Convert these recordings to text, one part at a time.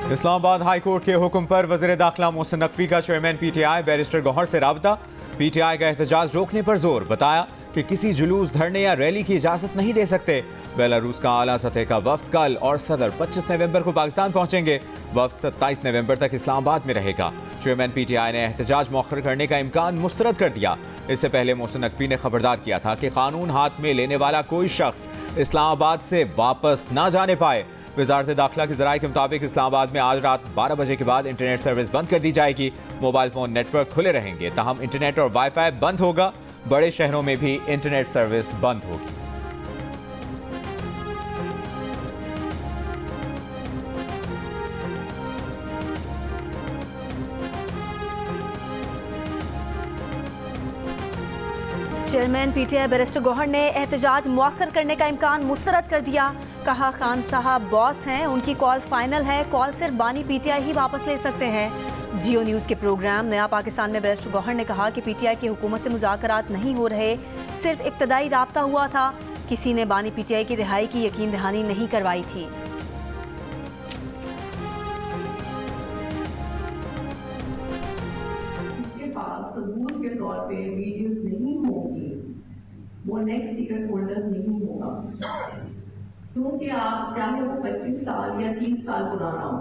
Islamabad high court के हुक्म पर वज़ीर दाखिला मोहसिन नकवी का चेयरमैन पीटीआई बैरिस्टर गौहर से राबता। पीटीआई का एहतजाज रोकने पर जोर, बताया कि किसी जुलूस, धरने या रैली की इजाजत नहीं दे सकते। बेलारूस का आला सतह का वफ्द कल और सदर 25 नवंबर को पाकिस्तान पहुंचेंगे। वफ्द 27 नवंबर तक इस्लामाबाद में रहेगा। चेयरमैन पीटीआई ने एहतजाज मौखर करने का इम्कान मुस्तरद कर दिया। इससे पहले मोहसिन नकवी ने खबरदार किया था कि कानून हाथ में लेने वाला कोई शख्स इस्लामाबाद से वापस ना जाने पाए। वजारत दाखिला के ज़राए के मुताबिक इस्लामाबाद में आज रात 12 बजे के बाद इंटरनेट सर्विस बंद कर दी जाएगी। मोबाइल फोन नेटवर्क खुले रहेंगे, ताहम इंटरनेट और वाईफाई बंद होगा। बड़े शहरों में भी इंटरनेट सर्विस बंद होगी। चेयरमैन पीटीआई बैरिस्टर गौहर ने एहतजाज मुअख्खर करने का इम्कान मुस्तरद कर दिया। कहा, खान साहब बॉस हैं, उनकी कॉल फाइनल है, कॉल सिर्फ बानी पीटीआई ही वापस ले सकते हैं। जियो न्यूज़ के प्रोग्राम नया पाकिस्तान में बैरिस्टर गौहर ने कहा कि पीटीआई की हुकूमत से मुज़ाकरात नहीं हो रहे, सिर्फ इब्तदाई राब्ता हुआ था। किसी ने बानी पीटीआई की रिहाई की यकीन दहानी नहीं करवाई थी। सबूत के तौर पे वीडियोस नहीं होंगी, वो नेक्स्ट टिकट होल्डर नहीं होगा, क्योंकि आप चाहे वो 25 साल या 30 साल पुराना हो।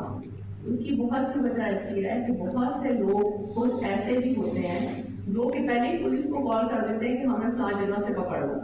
उसकी बहुत सी वजह ऐसी है कि बहुत से लोग खुद ऐसे भी होते हैं जो कि पहले ही पुलिस को कॉल कर देते हैं कि हमें फलां जगह से पकड़ लो।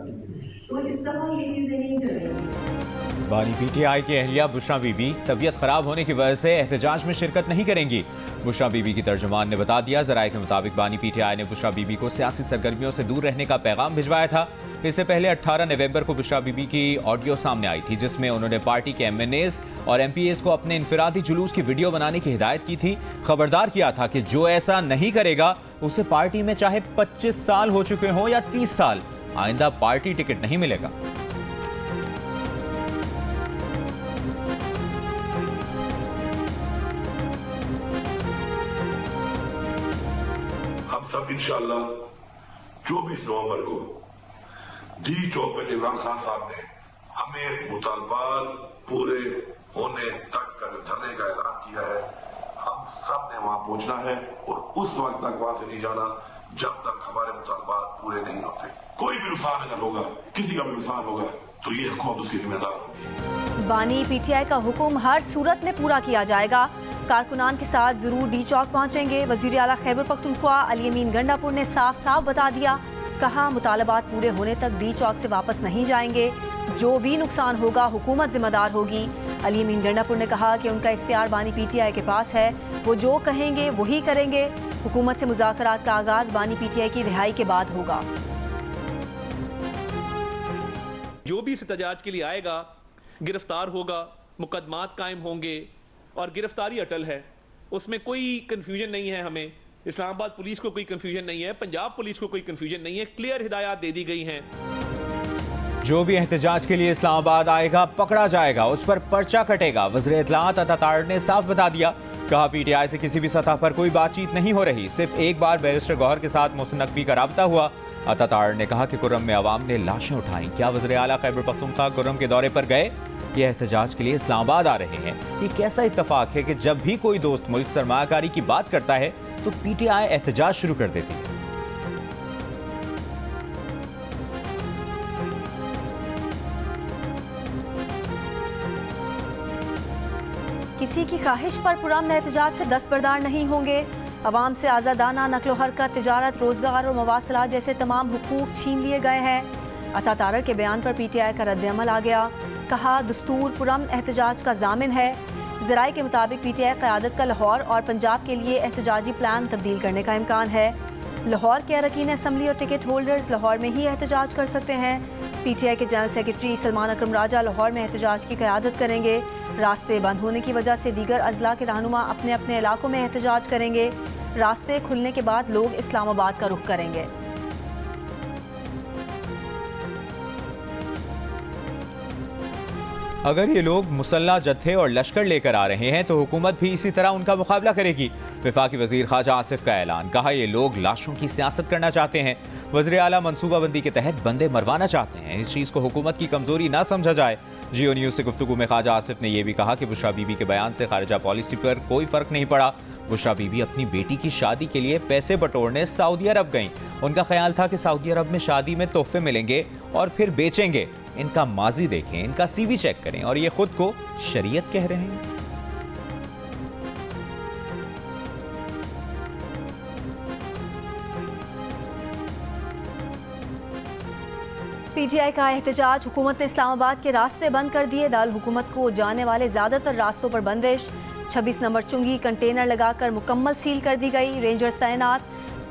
तो इस दफा ये चीजें नहीं चलेंगी। बानी पीटीआई की अहलिया बुशरा बीबी तबीयत खराब होने की वजह से एहतजाज में शिरकत नहीं करेंगी। बुशरा बीबी की तर्जुमान ने बता दिया। ज़राए के मुताबिक बानी पीटीआई ने बुशरा बीबी को सियासी सरगर्मियों से दूर रहने का पैगाम भिजवाया था। इससे पहले 18 नवंबर को बुशरा बीबी की ऑडियो सामने आई थी, जिसमें उन्होंने पार्टी के MNAs और MPAs को अपने इनफरादी जुलूस की वीडियो बनाने की हिदायत की थी। खबरदार किया था कि जो ऐसा नहीं करेगा उसे पार्टी में चाहे 25 साल हो चुके हों या 30 साल, आइंदा पार्टी टिकट नहीं मिलेगा। हम सब इंशाअल्लाह 24 नवंबर को डी चौक पे इमरान खान साहब ने हमें मुतालबात पूरे होने तक का जो धरने का ऐलान किया है, हम सब ने वहां पहुंचना है और उस वक्त तक वहां से नहीं जाना जब तक हमारे मुतालबात पूरे नहीं होते। कोई भी नुकसान अगर होगा, किसी का भी नुकसान होगा, तो ये हुकूमत उसकी जिम्मेदार होगी। बानी पीटीआई का हुक्म हर सूरत में पूरा किया जाएगा। कारकुनान के साथ जरूर डी चौक पहुंचेंगे। वजीर आला खैबर पख्तूनख्वा अली अमीन गंडापुर ने साफ साफ बता दिया। कहा, मुतालबात पूरे होने तक डी चौक से वापस नहीं जाएंगे। जो भी नुकसान होगा हुकूमत जिम्मेदार होगी। अली अमीन गंडापुर ने कहा कि उनका इख्तियार बानी पीटीआई के पास है, वो जो कहेंगे वही करेंगे। हुकूमत से मुज़ाकरात का आगाज बानी पीटीआई की रिहाई के बाद होगा। जो भी इस एहतजाज के लिए आएगा गिरफ्तार होगा, मुकदमात कायम होंगे और गिरफ्तारी अटल है, उसमें कोई कंफ्यूजन नहीं है। हमें इस्लामाबाद पुलिस को कोई कंफ्यूजन नहीं है, पंजाब पुलिस को कोई कंफ्यूजन नहीं है। क्लियर हिदायत दे दी गई हैं। जो भी एहतजाज के लिए इस्लामाबाद आएगा पकड़ा जाएगा, उस पर पर्चा कटेगा। वज़ीर इत्तलाआत अता तारड़ ने साफ बता दिया। कहा, पीटीआई से किसी भी सतह पर कोई बातचीत नहीं हो रही, सिर्फ एक बार बैरिस्टर गौहर के साथ मोहसिन नकवी का राब्ता हुआ। अता तारड़ ने कहा कि कुर्रम में अवाम ने लाशें उठाई। क्या वज़ीर आला खैबर पख्तूनख्वा कुर्रम के दौरे पर गए? ये एहतजाज के लिए इस्लामाबाद आ रहे हैं। ये कैसा इत्तफाक है कि जब भी कोई दोस्त मुल्क सरमायाकारी की बात करता है तो पीटीआई एहतजाज शुरू कर देती है। किसी की ख्वाहिश पर पुरअमन एहतजाज से दस्तबरदार नहीं होंगे। अवाम से आज़ादाना नकलो हरकत, तिजारत, रोजगार और मवासलात जैसे तमाम हुकूक छीन लिए गए हैं। अता तारड़ के बयान पर पीटीआई का रद्द-ए-अमल आ गया। कहा, दस्तूर पुरअमन एहतजाज का जामिन है। ज़राए के मुताबिक पीटीआई क़यादत का लाहौर और पंजाब के लिए एहतजाजी प्लान तब्दील करने का इम्कान है। लाहौर के अरकान असम्बली और टिकट होल्डर्स लाहौर में ही एहतजाज कर सकते हैं। पीटीआई के जनरल सेक्रेटरी सलमान अकरम राजा लाहौर में एहतजाज की क़यादत करेंगे। रास्ते बंद होने की वजह से दीगर अजला के रहनुमा अपने अपने इलाकों में एहतजाज करेंगे। रास्ते खुलने के बाद लोग इस्लामाबाद का रुख करेंगे। अगर ये लोग मुसल्ला जत्थे और लश्कर लेकर आ रहे हैं तो हुकूमत भी इसी तरह उनका मुकाबला करेगी। वफाकी वजीर ख्वाजा आसिफ का ऐलान। कहा, ये लोग लाशों की सियासत करना चाहते हैं। वज़ीर आला मनसूबाबंदी के तहत बंदे मरवाना चाहते हैं। इस चीज़ को हुकूमत की कमजोरी ना समझा जाए। जियो न्यूज़ से गुफ्तगू में ख्वाजा आसिफ ने यह भी कहा कि बुशरा बीबी के बयान से खारिजा पॉलिसी पर कोई फर्क नहीं पड़ा। बुशरा बीबी अपनी बेटी की शादी के लिए पैसे बटोरने सऊदी अरब गईं। उनका ख्याल था कि सऊदी अरब में शादी में तोहफे मिलेंगे और फिर बेचेंगे। इनका माजी देखें, इनका सीवी चेक करें और ये खुद को शरीयत कह रहे हैं। पीटीआई का एहतजाज, हुकूमत ने इस्लामाबाद के रास्ते बंद कर दिए। दारुल हुकूमत को जाने वाले ज्यादातर रास्तों पर बंदिश। 26 नंबर चुंगी कंटेनर लगाकर मुकम्मल सील कर दी गई। रेंजर्स तैनात।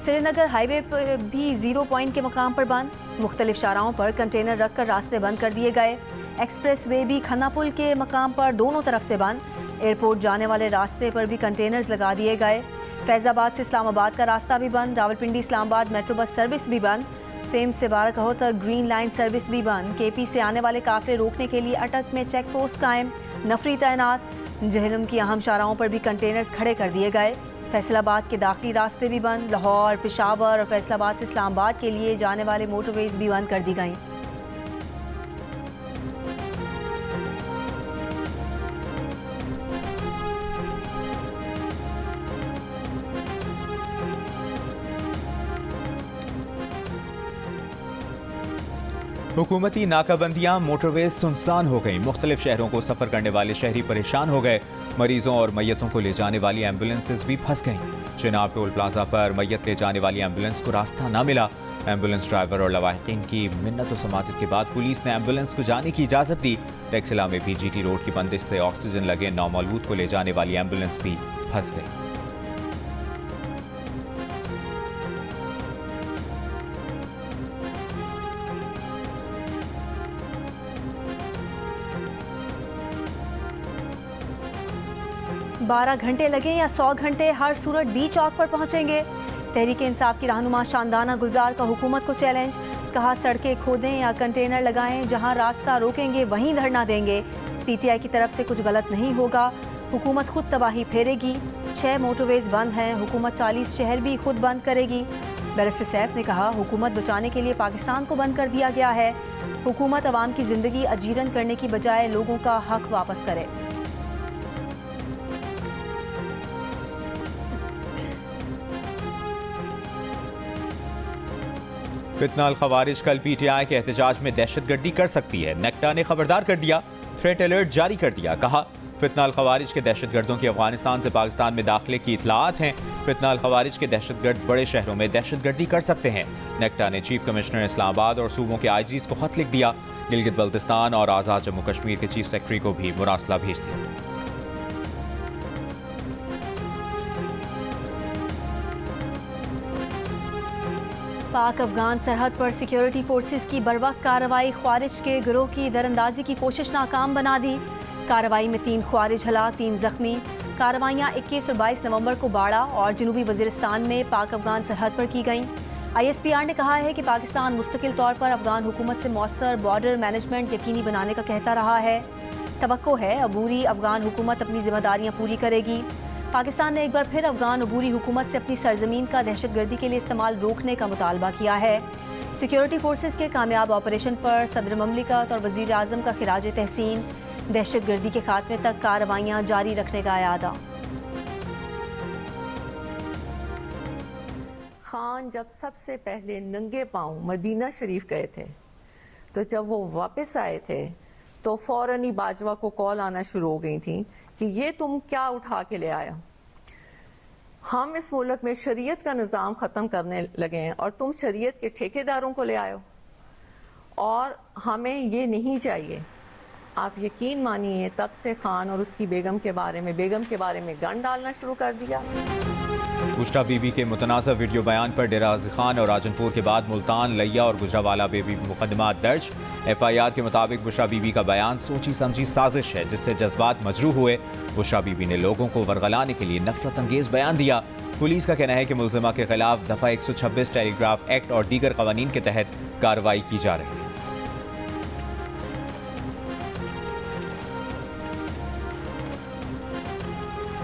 श्रीनगर हाईवे पर भी 0 पॉइंट के मकाम पर बंद। मुख्तलिफ शाहराहों पर कंटेनर रखकर रास्ते बंद कर दिए गए। एक्सप्रेस वे भी खन्ना पुल के मकाम पर दोनों तरफ से बंद। एयरपोर्ट जाने वाले रास्ते पर भी कंटेनर्स लगा दिए गए। फैजाबाद से इस्लामाबाद का रास्ता भी बंद। Rawalpindi Islamabad metro bus service भी बंद। प्रेम से बाराकहो तक ग्रीन लाइन सर्विस भी बंद। केपी से आने वाले काफिले रोकने के लिए अटक में चेक पोस्ट कायम। नफरी तैनात। जहलम की अहम शाहराहों पर भी कंटेनर्स खड़े कर दिए गए। फैसलाबाद के दाखिली रास्ते भी बंद। लाहौर, पेशावर और फैसलाबाद से इस्लामाबाद के लिए जाने वाले मोटरवेज भी बंद कर दी गई। हुकूमती नाकाबंदियां, मोटरवेज सुनसान हो गई। मुख्तलिफ शहरों को सफर करने वाले शहरी परेशान हो गए। मरीजों और मैयतों को ले जाने वाली एम्बुलेंसेज भी फंस गईं। चिनाब टोल प्लाजा पर मैयत ले जाने वाली एम्बुलेंस को रास्ता ना मिला। एम्बुलेंस ड्राइवर और लवाहिकीन की मिन्नत और समाजत के बाद पुलिस ने एम्बुलेंस को जाने की इजाज़त दी। टेक्सिला में भी जीटी रोड की बंदिश से ऑक्सीजन लगे नौमौलूद को ले जाने वाली एम्बुलेंस भी फंस गई। बारह घंटे लगे या 100 घंटे, हर सूरत डी चौक पर पहुंचेंगे। तहरीक इंसाफ की रहनुमा शानदाना गुलजार का हुकूमत को चैलेंज। कहा सड़कें खोदें या कंटेनर लगाएं, जहां रास्ता रोकेंगे वहीं धरना देंगे। पीटीआई की तरफ से कुछ गलत नहीं होगा, हुकूमत खुद तबाही फेरेगी। 6 मोटरवेज बंद हैं, हुकूमत 40 शहर भी खुद बंद करेगी। बैरिस्टर सैफ ने कहा हुकूमत बचाने के लिए पाकिस्तान को बंद कर दिया गया है। हुकूमत अवाम की जिंदगी अजीरन करने की बजाय लोगों का हक वापस करे। फितना अल खवारिज कल पीटीआई के एहतजाज में दहशतगर्दी कर सकती है। नेक्टा ने खबरदार कर दिया, थ्रेट अलर्ट जारी कर दिया। कहा फितना अल खवारिज के दहशतगर्दों की अफगानिस्तान से पाकिस्तान में दाखिले की इतलात हैं। फितना अल खवारिज के दहशतगर्द बड़े शहरों में दहशतगर्दी कर सकते हैं। नेक्टा ने चीफ कमिश्नर इस्लामाबाद और सूबों के आईजीज को खत लिख दिया। गिलगित बल्तिस्तान और आज़ाद जम्मू कश्मीर के चीफ सेक्रेटरी को भी मुरासला भेज दिया। पाक अफगान सरहद पर सिक्योरिटी फोर्सेस की बरवक्त कार्रवाई, ख्वारिज के गिरोह की दरअंदाजी की कोशिश नाकाम बना दी। कार्रवाई में 3 ख्वारिज हलाक, 3 जख्मी। कार्रवाइयाँ 21 और 22 नवंबर को बाड़ा और जनूबी वजीरिस्तान में पाक अफगान सरहद पर की गईं। ISPR ने कहा है कि पाकिस्तान मुस्तकिल तौर पर अफगान हुकूमत से मौसर बॉर्डर मैनेजमेंट यकीनी बनाने का कहता रहा है। तवक्को है अबूरी अफगान हुकूमत अपनी जिम्मेदारियाँ पूरी करेगी। पाकिस्तान ने एक बार फिर अफगान अबूरी हुकूमत से अपनी सरजमीन का दहशतगर्दी के लिए इस्तेमाल रोकने का मुतालबा किया है। सिक्योरिटी फोर्सेस के कामयाब ऑपरेशन पर सदर ममलिकत और वजीर आज़म का खिराज तहसीन। दहशतगर्दी के खात्मे तक कार्रवाइयाँ जारी रखने का इरादा। खान जब सबसे पहले नंगे पांव मदीना शरीफ गए थे, तो जब वो वापस आए थे तो फौरन ही बाजवा को कॉल आना शुरू हो गई थी कि ये तुम क्या उठा के ले आया। हम इस मुल्क में शरीयत का निज़ाम ख़त्म करने लगे हैं और तुम शरीयत के ठेकेदारों को ले आए हो, और हमें ये नहीं चाहिए। आप यकीन मानिए तब से खान और उसकी बेगम के बारे में गन डालना शुरू कर दिया। बुशरा बीबी के मुतनाज़ा वीडियो बयान पर डेरा गाज़ी खान और राजनपुर के बाद मुल्तान, लिया और गुजरावाला में भी मुकदमा दर्ज। FIR के मुताबिक बुशरा बीबी का बयान सोची समझी साजिश है जिससे जज्बात मजरूह हुए। बुशरा बीबी ने लोगों को वर्गलाने के लिए नफरत अंगेज बयान दिया। पुलिस का कहना है कि मुलजिमा के खिलाफ दफा 126 टेलीग्राफ एक्ट और दीगर कवानीन के तहत कार्रवाई की जा रही है।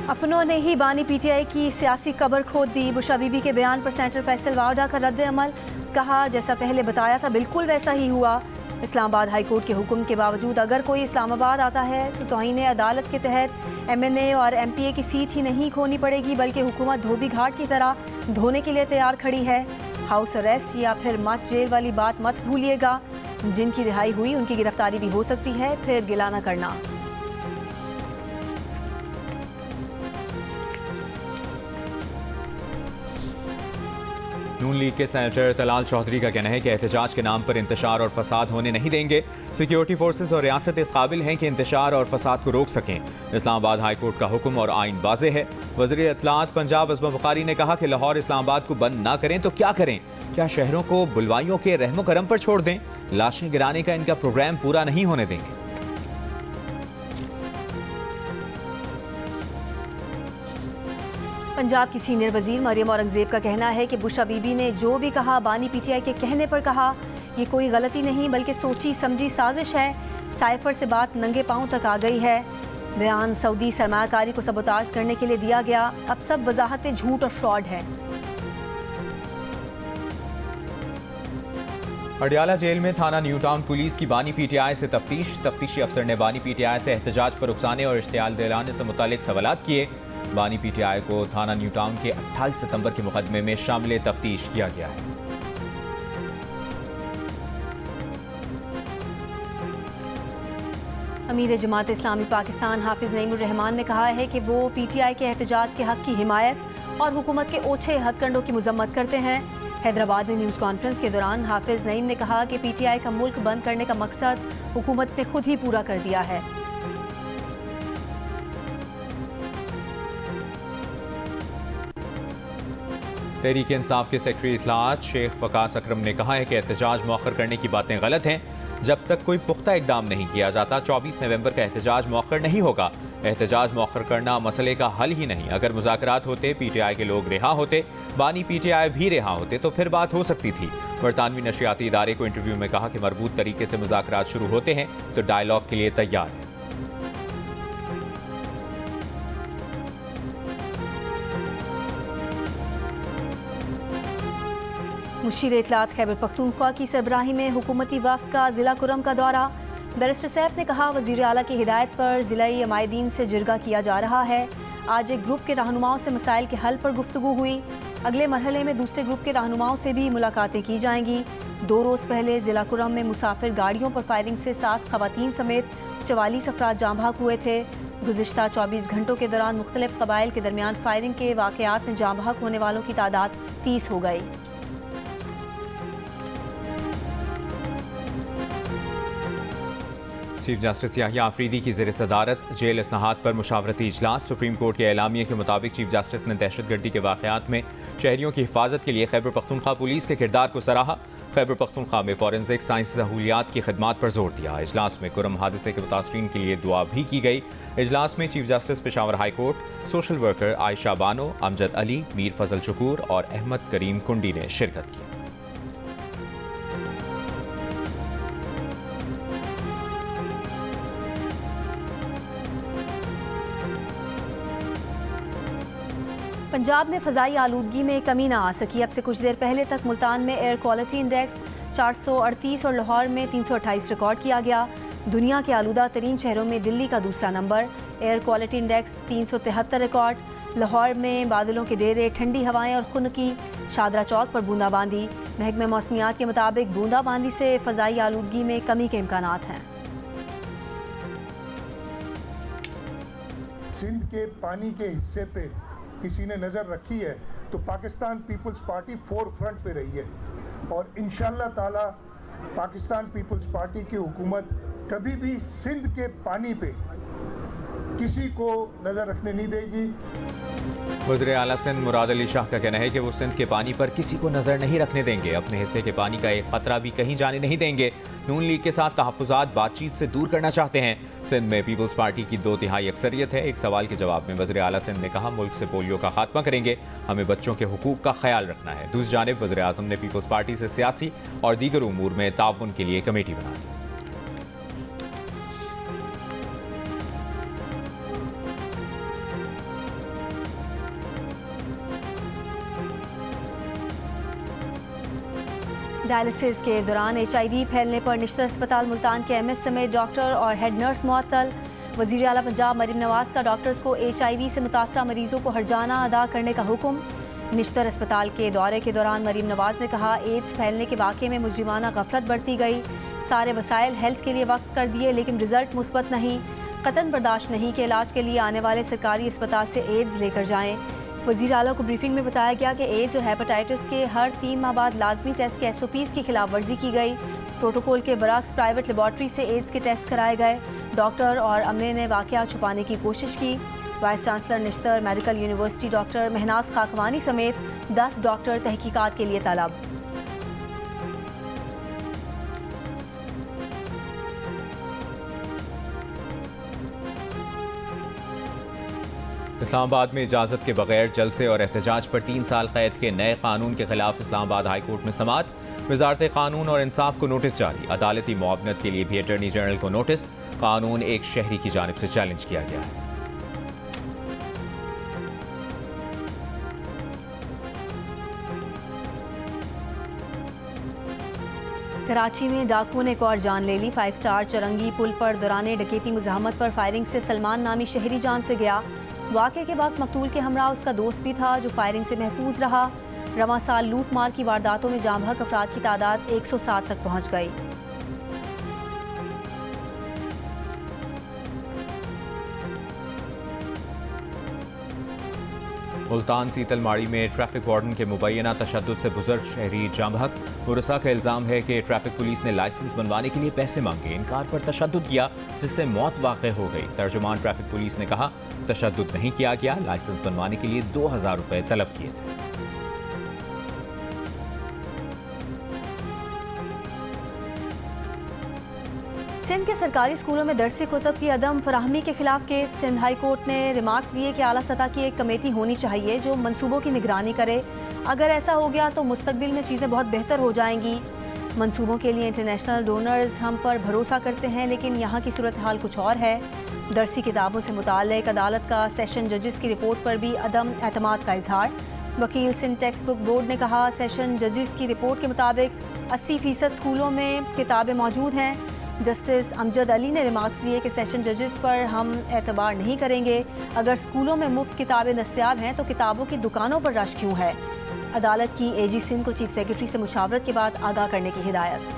अपनों ने ही बानी PTI की सियासी कब्र खोद दी। बुशरा बीबी के बयान पर सेनेटर फैसल वाडा का रद्द अमल। कहा जैसा पहले बताया था बिल्कुल वैसा ही हुआ। इस्लामाबाद हाई कोर्ट के हुक्म के बावजूद अगर कोई इस्लामाबाद आता है तो तौहीन अदालत के तहत MNA और MPA की सीट ही नहीं खोनी पड़ेगी, बल्कि हुकूमत धोबी घाट की तरह धोने के लिए तैयार खड़ी है। हाउस अरेस्ट या फिर मत जेल वाली बात मत भूलिएगा। जिनकी रिहाई हुई उनकी गिरफ्तारी भी हो सकती है, फिर गिला न करना। नून लीग के सेनेटर तलाल चौधरी का कहना है कि एहतजाज के नाम पर इंतशार और फसाद होने नहीं देंगे। सिक्योरिटी फोर्सेस और रियासत इस काबिल हैं कि इंतशार और फसाद को रोक सकें। इस्लामाबाद हाई कोर्ट का हुक्म और आइन वाज़े है। वज़ीर इत्तलात पंजाब अज़मा बुखारी ने कहा कि लाहौर इस्लामाबाद को बंद ना करें तो क्या करें? क्या शहरों को बुलवाइयों के रहमो करम पर छोड़ दें? लाशें गिराने का इनका प्रोग्राम पूरा नहीं होने देंगे। पंजाब की सीनियर वजीर मरियम औरंगजेब का कहना है कि बुशा बीबी ने जो भी कहा बानी PTI के कहने पर कहा। ये कोई गलती नहीं बल्कि सोची समझी साजिश है। साइफर से बात नंगे पांव तक आ गई है। बयान सऊदी सरमायाकारी को सबोताज करने के लिए दिया गया। अब सब वजाहतें झूठ और फ्रॉड है। अडियाला जेल में थाना न्यू टाउन पुलिस की बानी PTI से तफ्तीशी अफसर ने बानी PTI से एहतजाज पर उकसाने और इश्तियाल दिलाने से मुतालिक सवालात किए। बानी PTI को थाना न्यू टाउन के 28 सितंबर के मुकदमे में शामिल तफ्तीश किया गया है। अमीर जमात इस्लामी पाकिस्तान हाफिज नईमुर रहमान ने कहा है कि वो PTI के एहतजाज के हक की हिमायत और हुकूमत के ओछे हथकंडों की मजम्मत करते हैं। हैदराबाद में न्यूज़ कॉन्फ्रेंस के दौरान हाफिज नईम ने कहा कि PTI का मुल्क बंद करने का मकसद हुकूमत ने खुद ही पूरा कर दिया है। तहरीक इंसाफ के सेक्रेटरी इत्तलात शेख फकास अकरम ने कहा है कि एहतजाज मौखर करने की बातें गलत हैं। जब तक कोई पुख्ता इकदाम नहीं किया जाता 24 नवंबर का एहतजाज मौखर नहीं होगा। एहतजाज मौखर करना मसले का हल ही नहीं। अगर मुज़ाकरात होते, PTI के लोग रिहा होते, बानी PTI भी रिहा होते तो फिर बात हो सकती थी। बरतानवी नशरियाती इदारे को इंटरव्यू में कहा कि मरबूत तरीके से मुज़ाकरात शुरू होते हैं तो डायलॉग के लिए तैयार है। मुशीर इत्तलात खैबर पख्तूनख्वा की सरबराही में हुकूमती वफ़द का ज़िला कुरम का दौरा। बैरिस्टर सैफ ने कहा वज़ीर आला की हिदायत पर ज़िलाई अमायदीन से जिरगा किया जा रहा है। आज एक ग्रुप के रहनुमाओं से मसाइल के हल पर गुफ्तगू हुई। अगले मरहले में दूसरे ग्रुप के रहनुमाओं से भी मुलाकातें की जाएंगी। 2 रोज़ पहले ज़िला कुरम में मुसाफिर गाड़ियों पर फायरिंग से 7 खवातीन समेत 44 अफराद जाँ भाग हुए थे। गुज़िश्ता 24 घंटों के दौरान मुख्तलिफ कबाइल के दरमियान फायरिंग के वाक़यात में जाँ भाग होने वालों की तादाद 30 हो गई। चीफ जस्टिस याहिया आफरीदी की ज़ेर सदारत जेल इस्लाहात पर मुशावरती इजलास। सुप्रीम कोर्ट के एलामिये के मुताबिक चीफ जस्टिस ने दहशतगर्दी के वाक़यात में शहरियों की हिफाजत के लिए खैबर पख्तूनख्वा पुलिस के किरदार को सराहा। खैबर पख्तूनख्वा में फॉरेंसिक साइंस सहूलियात की खदमात पर जोर दिया। इजलास में कुरम हादसे के मुतासरीन के लिए दुआ भी की गई। इजलास में chief justice Peshawar high court, social worker Ayesha Bano, Amjad Ali, Mir Fazal Shakoor और अहमद करीम कुंडी ने शिरकत की। पंजाब में फ़ज़ाई आलूदगी में कमी ना आ सकी। अब से कुछ देर पहले तक मुल्तान में एयर क्वालिटी इंडेक्स 438 और लाहौर में 328 रिकॉर्ड किया गया। दुनिया के आलूदा तरीन शहरों में दिल्ली का दूसरा number. Air quality index 373 record. Lahore में बादलों के डेरे, ठंडी हवाएं और खुनकी। शादरा चौक पर बूंदाबांदी। महकमे मौसमियात के मुताबिक बूंदाबांदी से फ़ज़ाई आलूदगी में कमी के इम्कानात हैं। सिंध के पानी के हिस्से पे किसी ने नज़र रखी है तो Pakistan peoples party forefront पे रही है और इंशाल्लाह ताला पाकिस्तान पीपल्स पार्टी की हुकूमत कभी भी सिंध के पानी पे किसी को नज़र रखने नहीं देगी। वज़ीर आला सिंध मुराद अली शाह का कहना है कि वो सिंध के पानी पर किसी को नज़र नहीं रखने देंगे। अपने हिस्से के पानी का एक खतरा भी कहीं जाने नहीं देंगे। नून लीग के साथ तहफ़्फ़ुज़ात बातचीत से दूर करना चाहते हैं। सिंध में पीपल्स पार्टी की 2/3 अक्सरियत है। एक सवाल के जवाब में वज़ीर आला सिंध ने कहा मुल्क से पोलियो का खात्मा करेंगे, हमें बच्चों के हुकूक का ख्याल रखना है। दूसरी जानिब वज़ीर आज़म ने पीपल्स पार्टी से सियासी और दीगर उमूर में ताउन के लिए कमेटी बना दी। डायलिसिस के दौरान HIV फैलने पर निश्चित अस्पताल मुल्तान के MS समेत डॉक्टर और हेड नर्स मुअत्तल। वज़ीर आला पंजाब मरीम नवाज का डॉक्टर्स को HIV से मुतासरा मरीजों को हर्जाना अदा करने का हुक्म। निश्चित अस्पताल के दौरे के दौरान मरीम नवाज ने कहा, एड्स फैलने के वाक़े में मुजरिमाना गफलत बरती गई। सारे वसाइल हेल्थ के लिए वक्त कर दिए लेकिन रिजल्ट मुस्बत नहीं। कतन बर्दाश्त नहीं कि इलाज के लिए आने वाले सरकारी अस्पताल से एड्स लेकर जाएं। वज़ीर आला को ब्रीफिंग में बताया गया कि एड्स और हेपेटाइटिस के हर 3 माह बाद लाजमी टेस्ट के SOPs की खिलाफ वर्जी की गई। प्रोटोकॉल के बरक्स प्राइवेट लेबॉर्ट्री से एड्स के टेस्ट कराए गए। डॉक्टर और अमले ने वाक़या छुपाने की कोशिश की। Vice chancellor Nishtar medical university doctor Mahnaz Khakwani समेत 10 डॉक्टर तहकीकात के लिए तलब। इस्लामाबाद में इजाज़त के बगैर जलसे और एहतजाज पर 3 साल कैद के नए कानून के खिलाफ इस्लामाबाद हाई कोर्ट में समाअत। वजारत कानून और इंसाफ को नोटिस जारी। अदालती मुआवनत के लिए भी अटॉर्नी जनरल को नोटिस। कानून एक शहरी की जानिब से चैलेंज किया गया है। कराची में डाकुओं ने एक और जान ले ली। 5 स्टार चरंगी पुल पर दौरान डकैती मुज़ाहमत पर फायरिंग से सलमान नामी शहरी जान से गया। वाक़े के वक्त मकतूल के हमरा उसका दोस्त भी था जो फायरिंग से महफूज रहा। रवां साल लूट मार की वारदातों में जाम बहक अफराद की तादाद 107 तक पहुँच गई। मुल्तान सीतलमाड़ी में ट्रैफिक वार्डन के मुबैना तशद्दुद से बुजुर्ग शहरी जाम बहक। मुरसा का इल्ज़ाम है कि ट्रैफिक पुलिस ने लाइसेंस बनवाने के लिए पैसे मांगे, इनकार पर तशद्दुद किया जिससे मौत वाक़ हो गई। तर्जुमान ट्रैफिक पुलिस ने कहा, तशद्दुद नहीं किया गया, लाइसेंस बनवाने के लिए 2000 रुपये तलब किए थे। सिंध के सरकारी स्कूलों में दरसी कुतब की अदम फराहमी के खिलाफ केस। सिंध हाई कोर्ट ने रिमार्क्स दिए कि आला सतह की एक कमेटी होनी चाहिए जो मंसूबों की निगरानी करे। अगर ऐसा हो गया तो मुस्तकबिल में चीज़ें बहुत बेहतर हो जाएंगी। मंसूबों के लिए इंटरनेशनल डोनर्स हम पर भरोसा करते हैं लेकिन यहाँ की सूरत हाल कुछ और है। दरसी किताबों से मुताल्लिक अदालत का सेशन जजेस की रिपोर्ट पर भी अदम एतमाद का इजहार। वकील सिंध टेक्स्ट बुक बोर्ड ने कहा, सेशन जजेस की रिपोर्ट के मुताबिक 80% स्कूलों में किताबें मौजूद हैं। जस्टिस अमजद अली ने रिमार्क्स दिए कि सेशन जजेस पर हम एतबार नहीं करेंगे। अगर स्कूलों में मुफ्त किताबें दस्तयाब हैं तो किताबों की दुकानों पर रश क्यों है। अदालत की AG सिंध को चीफ सेक्रेटरी से मुशावरत के बाद आगाह करने की हिदायत।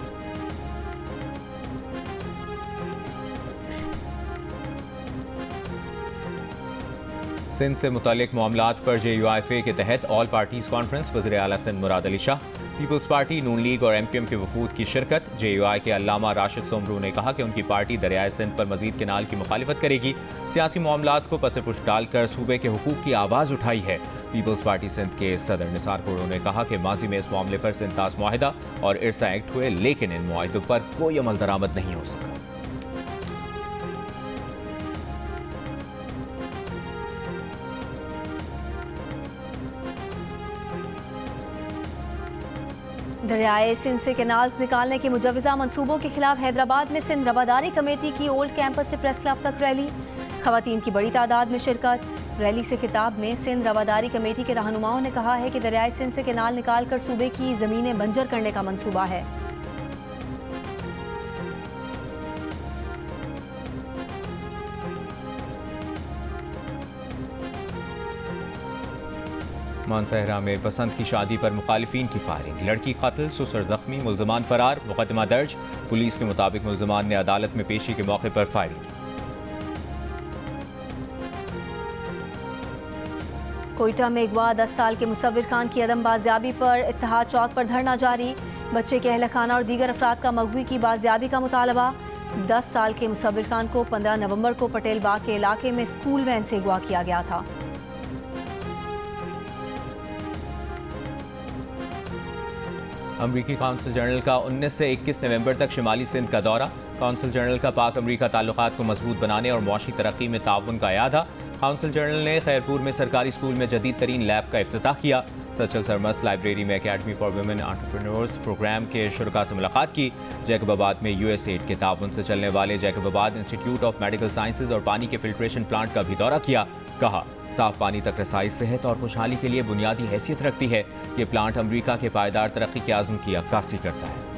सिंध से मुतालिक मामलात पर JUIFA के तहत ऑल पार्टीज कॉन्फ्रेंस। वज़ीर आला सिंध मुराद अली शाह, पीपल्स पार्टी, नून लीग और MQM के वफूद की शिरकत। JUI के अल्लामा राशिद सोमरू ने कहा कि उनकी पार्टी दरियाए सिंध पर मजीद केनाल की मुखालिफत करेगी। सियासी मामलात को पसे पुश डालकर सूबे के हुकूक की आवाज़ उठाई है। पीपल्स पार्टी सिंध के सदर निसार कुड़ो ने कहा कि माजी में इस मामले पर सिंतास मुआहिदा और इरसा एक्ट हुए लेकिन इन मुआहिदों पर कोई अमल दरामद नहीं हो सका। दरियाए सिंध से कैनाल्स निकालने के मुजवजा मंसूबों के खिलाफ हैदराबाद में सिंध रवादारी कमेटी की ओल्ड कैंपस से प्रेस क्लब तक रैली। खवातीन की बड़ी तादाद में शिरकत। रैली से खिताब में सिंध रवादारी कमेटी के रहनुमाओं ने कहा है कि दरियाए सिंध से कैनाल निकालकर सूबे की ज़मीनें बंजर करने का मंसूबा है। मानसहरा में पसंद की शादी पर मुखालिफिन की फायरिंग। लड़की कत्ल, ससुर जख्मी, मुल्ज़मान फरार। मुकदमा दर्ज। पुलिस के मुताबिक मुल्ज़मान ने अदालत में पेशी के मौके पर फायरिंग की। कोयटा में अगवा 10 साल के मुसव्विर खान की अदम बाजियाबी पर इत्तेहाद चौक पर धरना जारी। बच्चे के अहल खाना और दीगर अफराद का मगवी की बाजियाबी का मुतालबा। 10 साल के मुसव्विर खान को 15 नवंबर को पटेल बाग के इलाके में स्कूल वैन से अगवा किया गया था। अमरीकी कौंसल जनरल का 19 से 21 नवंबर तक शिमाली सिंध का दौरा। कौंसल जनरल का पाक अमरीका ताल्लुकात को मजबूत बनाने और मुआशी तरक्की में ताउन का यादा। कौंसल जनरल ने खैरपुर में सरकारी स्कूल में जदीद तरीन लैब का इफ्तिताह किया। सचल सरमस्त लाइब्रेरी में academy for women entrepreneurs programme के शुरका से मुलाकात की। जैकबाबाद में USAID के ताउन से चलने वाले Jacobabad institute of medical sciences और पानी के फिल्ट्रेशन प्लांट का भी दौरा किया। कहा, साफ पानी तक रसाई सेहत और खुशहाली के लिए बुनियादी हैसियत रखती है। ये प्लांट अमरीका के पायदार तरक्की के आज़म की अक्कासी करता है।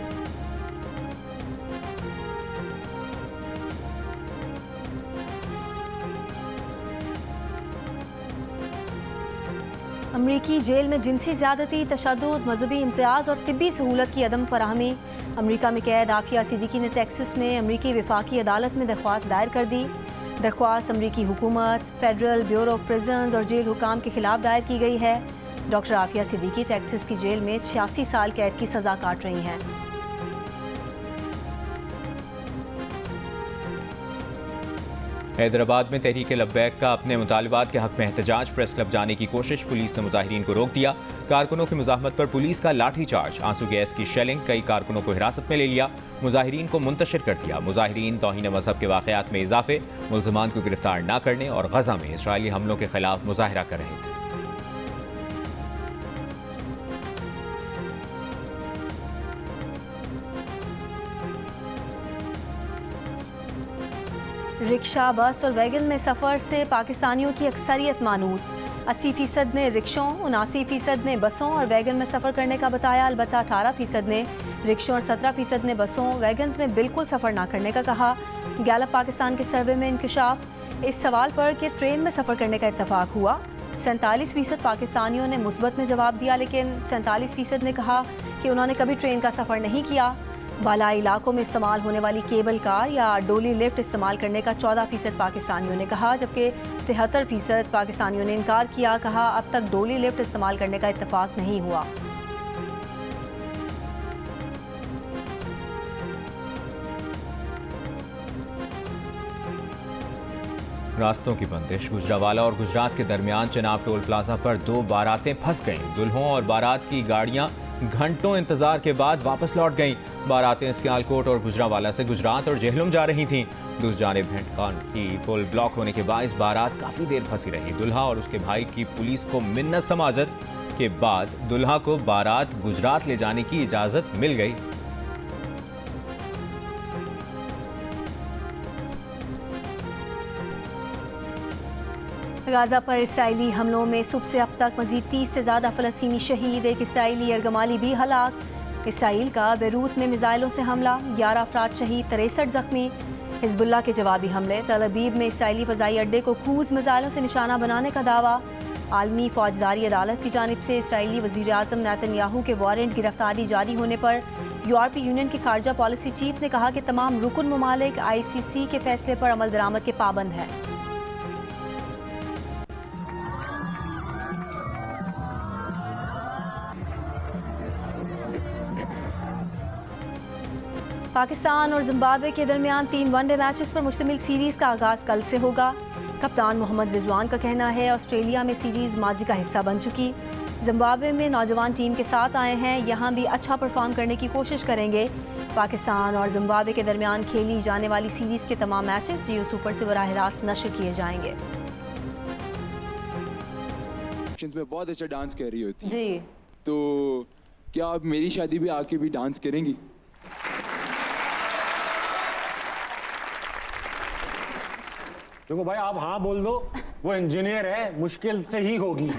अमरीकी जेल में जिनसी ज़्यादती, तशद्दुद, मजहबी इम्तियाज़ और तिब्बी सहूलत की अदम फराहमी। अमरीका में कैद आफिया सिद्दीकी ने टेक्सास में अमरीकी वफाकी अदालत में दरख्वास्त दायर कर दी। दरख्वास्त अमरीकी हुकूमत, फेडरल ब्यूरो ऑफ प्रिजन्स और जेल हुकाम के खिलाफ दायर की गई है। डॉक्टर आफिया सिद्दीकी टेक्सास की जेल में 86 साल कैद की सज़ा काट रही हैं। हैदराबाद में तहरीक लब्बैक का अपने मुतालबात के हक में एहतजाज। प्रेस क्लब जाने की कोशिश, पुलिस ने मुजाहिरीन को रोक दिया। कारकुनों की मुजाहमत पर पुलिस का लाठी चार्ज, आंसू गैस की शेलिंग, कई कारकुनों को हिरासत में ले लिया, मुजाहिरीन को मुंतशिर कर दिया। मुजाहिरीन तौहीन मजहब के वाक़यात में इजाफे, मुल्ज़िमान को गिरफ्तार न करने और गजा में इसराइली हमलों के खिलाफ मुजाहरा कर रहे थे। रिक्शा, बस और वैगन में सफ़र से पाकिस्तानियों की अक्सरियत मानूस। 80% ने रिक्शों, 79% ने बसों और वैगन में सफ़र करने का बताया। अलबत्ता 18% ने रिक्शों और 17% ने बसों, वैगन्स में बिल्कुल सफ़र ना करने का कहा। गैलप पाकिस्तान के सर्वे में इंकशाफ। इस सवाल पर कि ट्रेन में सफ़र करने का इत्तफाक हुआ, 47% पाकिस्तानियों ने मुस्बत में जवाब दिया, लेकिन 47% ने कहा कि उन्होंने कभी ट्रेन का सफ़र नहीं किया। बालाई इलाकों में इस्तेमाल होने वाली केबल कार या डोली लिफ्ट इस्तेमाल करने का 14% पाकिस्तानियों ने कहा, जबकि 73% पाकिस्तानियों ने इनकार किया। कहा, अब तक डोली लिफ्ट इस्तेमाल करने का इत्तफाक नहीं हुआ। रास्तों की बंदिश, गुजरावाला और गुजरात के दरमियान चनाब टोल प्लाजा पर 2 बारातें फंस गईं। दुल्हों और बारात की गाड़ियां घंटों इंतजार के बाद वापस लौट गईं। बारातें सियालकोट और गुजरावाला से गुजरात और जेहलुम जा रही थीं। दूसरी जानिब हिंडकॉन की पुल ब्लॉक होने के बायस बारात काफ़ी देर फंसी रही। दुल्हा और उसके भाई की पुलिस को मिन्नत समाजत के बाद दुल्हा को बारात गुजरात ले जाने की इजाज़त मिल गई। गाजा पर इसराइली हमलों में सुबह से अब तक मजीद 30 से ज़्यादा फ़लस्तीनी शहीद, एक इसराइली अर्गमाली भी हलाक। इसराइल का बेरूत में मिसाइलों से हमला, 11 अफराद शहीद, 63 जख्मी। हिजबुल्लाह के जवाबी हमले, तल अबीब में इसराइली फ़ज़ाई अड्डे को क्रूज़ मिसाइलों से निशाना बनाने का दावा। आलमी फ़ौजदारी अदालत की जानिब से इसराइली वज़ीर आज़म नेतन्याहू के वारंट गिरफ्तारी जारी होने पर यूरोपीय यूनियन के खारजा पॉलिसी चीफ ने कहा कि तमाम रुकन ममालिक ICC के फैसले पर अमल दरामद के पाबंद हैं। पाकिस्तान और जिम्बाब्वे के दरमियान 3 वनडे मैचेस पर मुश्तमिल सीरीज़ का आगाज़ कल से होगा। कप्तान मोहम्मद रिजवान का कहना है ऑस्ट्रेलिया में सीरीज़ माजी का हिस्सा बन चुकी। जिम्बाब्वे में नौजवान टीम के साथ आए हैं, यहाँ भी अच्छा परफॉर्म करने की कोशिश करेंगे। पाकिस्तान और जिम्बाब्वे के दरमियान खेली जाने वाली सीरीज़ के तमाम मैचेस जियो सुपर से बराह रास्त नशर किए जाएंगे। में बहुत अच्छा डांस कर रही होती जी, तो क्या आप मेरी शादी में आके भी डांस करेंगी? देखो भाई, आप हाँ बोल दो, वो इंजीनियर है, मुश्किल से ही होगी।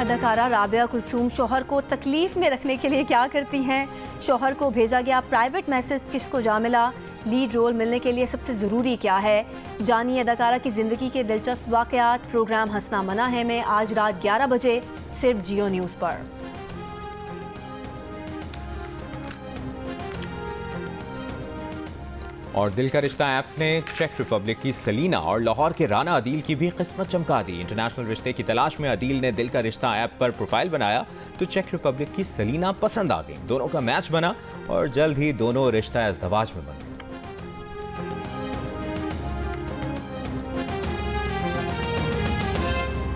अदाकारा राबिया कुलसूम शोहर को तकलीफ में रखने के लिए क्या करती हैं? शोहर को भेजा गया प्राइवेट मैसेज किसको जा मिला? लीड रोल मिलने के लिए सबसे ज़रूरी क्या है? जानिए अदाकारा की ज़िंदगी के दिलचस्प वाक़यात। प्रोग्राम हंसना मना है में आज रात 11 बजे सिर्फ जियो न्यूज़ पर। और दिल का रिश्ता ऐप ने चेक रिपब्लिक की सलीना और लाहौर के राना अदील की भी किस्मत चमका दी। इंटरनेशनल रिश्ते की तलाश में अदील ने दिल का रिश्ता ऐप पर प्रोफाइल बनाया तो चेक रिपब्लिक की सलीना पसंद आ गई। दोनों का मैच बना और जल्द ही दोनों रिश्ता इज़्दवाज में बन गए।